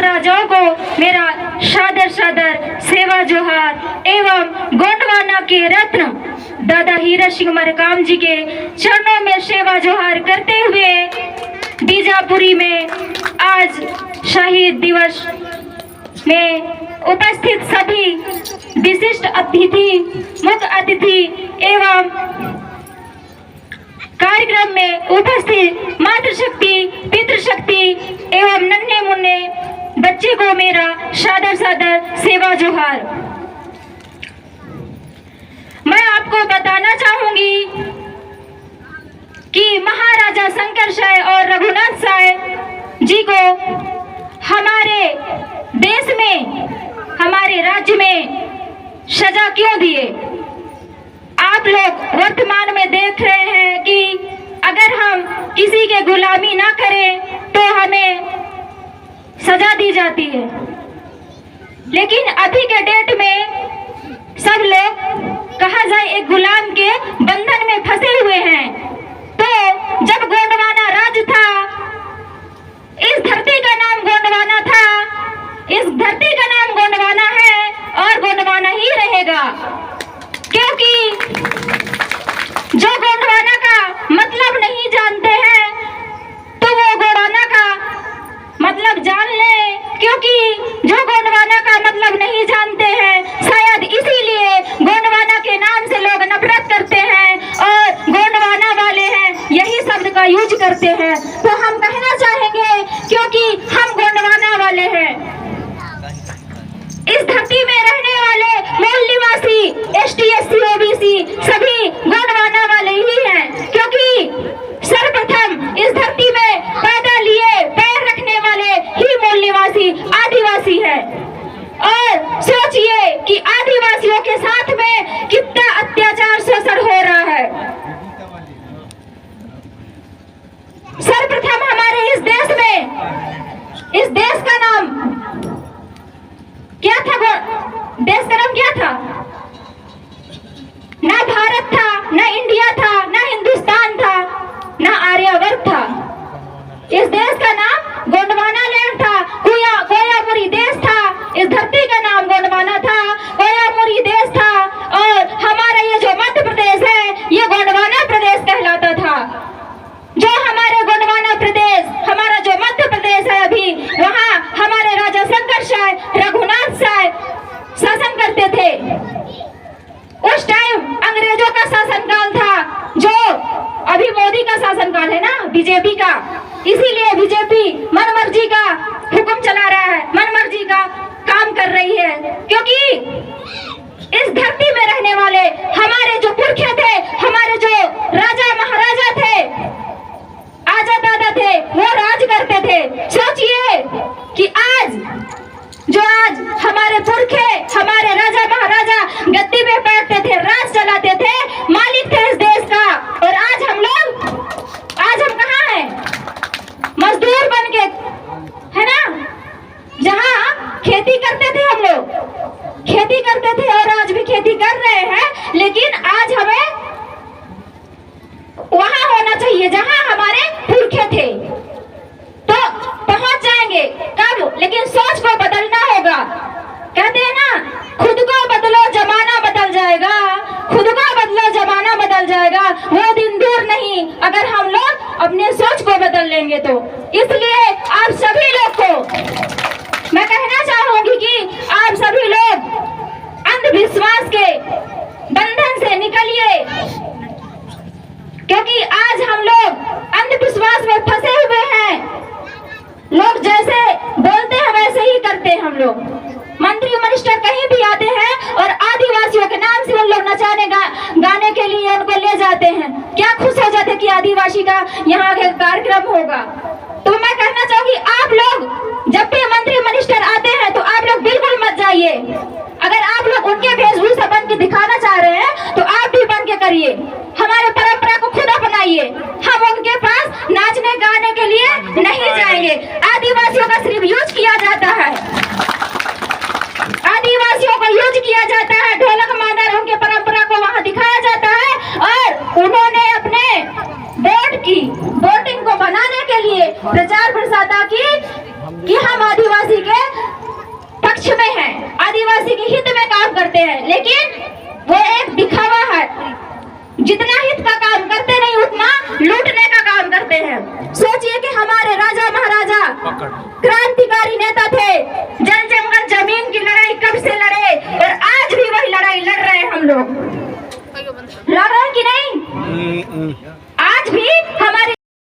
महाराजाओं को मेरा सादर सादर सेवा जोहार एवं गोंडवाना के रत्न दादा हीरा सिंह मरकाम जी के चरणों में सेवा जोहार करते हुए बीजापुरी में आज शहीद दिवस में उपस्थित सभी विशिष्ट अतिथि, मुख्य अतिथि एवं कार्यक्रम में उपस्थित मातृशक्ति, पितृशक्ति एवं नन्हे मुन्ने बच्चे को मेरा सादर सादर सेवा जोहार। मैं आपको बताना चाहूंगी कि महाराजा शंकर शाह और रघुनाथ शाह जी को हमारे देश में, हमारे राज्य में सजा क्यों दिए? आप लोग वर्तमान में देख रहे हैं कि अगर हम किसी के गुलामी ना करें तो हमें सजा दी जाती है, लेकिन अभी के डेट में सब लोग कहा जाए एक गुलाम के बंधन में फंसे हुए हैं। तो जब गोंडवाना राज था, इस धरती का नाम गोंडवाना था, इस धरती का नाम गोंडवाना है और गोंडवाना ही रहेगा, क्योंकि जो गोंडवाना का मतलब नहीं जानते हैं तो वो गोंडवाना का मतलब जान ले, क्योंकि जो गोंडवाना का मतलब नहीं जानते हैं शायद इसीलिए गोंडवाना के नाम से लोग नफरत करते हैं और गोंडवाना वाले हैं यही शब्द का यूज करते हैं। तो हम कहना चाहेंगे क्योंकि हम गोंडवाना वाले हैं, इस धरती में रहने वाले मूल निवासी ST SC OBC सभी गोंडवाना वाले ही हैं, क्योंकि सर्वप्रथम इस धरती में पैदा लिए पैर रखने वाले ही मूल निवासी आदिवासी है। और सोचिए कि आदिवासियों के साथ में कितना अत्याचार शोषण हो रहा है। सर्वप्रथम हमारे इस देश में, इस देश का नाम क्या था? देश का नाम क्या था? ना भारत था, ना इंडिया था, ना हिंदुस्तान था, ना आर्यवर्त था। इस देश का नाम गोंडवाना लैंड था, कोयामुरी देश था। इस धरती का नाम गोंडवाना था, कोयामुरी देश था। और हमारा ये जो मध्य प्रदेश है ये गोंडवाना प्रदेश कहलाता था। जो हमारे गोंडवाना प्रदेश, हमारा जो मध्य प्रदेश है अभी, वहाँ हमारे राजा शंकर शाह, रघुनाथ शाह शासन करते थे। उस टाइम अंग्रेजों का शासनकाल था, जो अभी मोदी का शासनकाल है ना, बीजेपी का। इसीलिए बीजेपी मनमर्जी का हुक्म चला रहा है, मनमर्जी का काम कर रही है, क्योंकि इस धरती में रहने वाले हमारे जो पुरखे थे, हमारे जो राजा महाराजा थे, आजा दादा थे, वो राज करते थे। सोचिए कि आज हमारे पुरखे, हमारे राजा महाराजा गद्दी पे बैठते थे, राज चलाते थे, मालिक थे इस देश का। और आज हम कहाँ हैं? मजदूर बन के, है ना? जहाँ खेती करते थे, हम लोग खेती करते थे और आज भी खेती कर रहे हैं, लेकिन आज हमें वहां होना चाहिए जहां हमारे पुरखे थे। तो पहुंच जाएंगे कब? लेकिन सोच को बदलना होगा। कहते हैं ना, खुद को बदलो जमाना बदल जाएगा, खुद को बदलो जमाना बदल जाएगा। वो दिन दूर नहीं अगर हम लोग अपने सोच को बदल लेंगे तो। इसलिए आप सभी लोग को मैं कहना चाहूंगी कि आप सभी लोग अंधविश्वास के बंधन से निकलिए, क्योंकि आज हम लोग अंधविश्वास में फंसे हुए हैं। लोग जैसे बोलते हैं वैसे ही करते हैं हम लोग। मंत्री मिनिस्टर कहीं भी आते हैं और आदिवासियों के नाम से उन लोग नचाने गाने के लिए उनको ले जाते हैं। क्या खुश हो जाते कि आदिवासी का यहाँ कार्यक्रम होगा। तो मैं कहना चाहूंगी, आप लोग जब भी मंत्री मिनिस्टर आते हैं तो आप लोग बिल्कुल मत जाइए। अगर आप लोग उनके वेशभूषा बन के दिखाना चाह रहे हैं तो आप भी बन के करिए। हमारे परंपरा को खुद अपनाइए। हम उनके पास नाचने गाने के लिए नहीं जाएंगे। आदिवासियों का सिर्फ यूज किया जाता है, आदिवासियों को यूज किया जाता है, ढोलक मादर उनके परंपरा को वहाँ दिखाया जाता है। और उन्होंने अपने वोटिंग को बनाने के लिए प्रचार प्रसार की कि हम आदिवासी के करते हैं, लेकिन वो एक दिखावा है। जितना हित का काम करते नहीं उतना लूटने का काम करते हैं। सोचिए कि हमारे राजा महाराजा क्रांतिकारी नेता थे, जल जंगल जमीन की लड़ाई कब से लड़े और आज भी वही लड़ाई लड़ रहे हैं हम लोग। लड़ रहे हैं कि नहीं?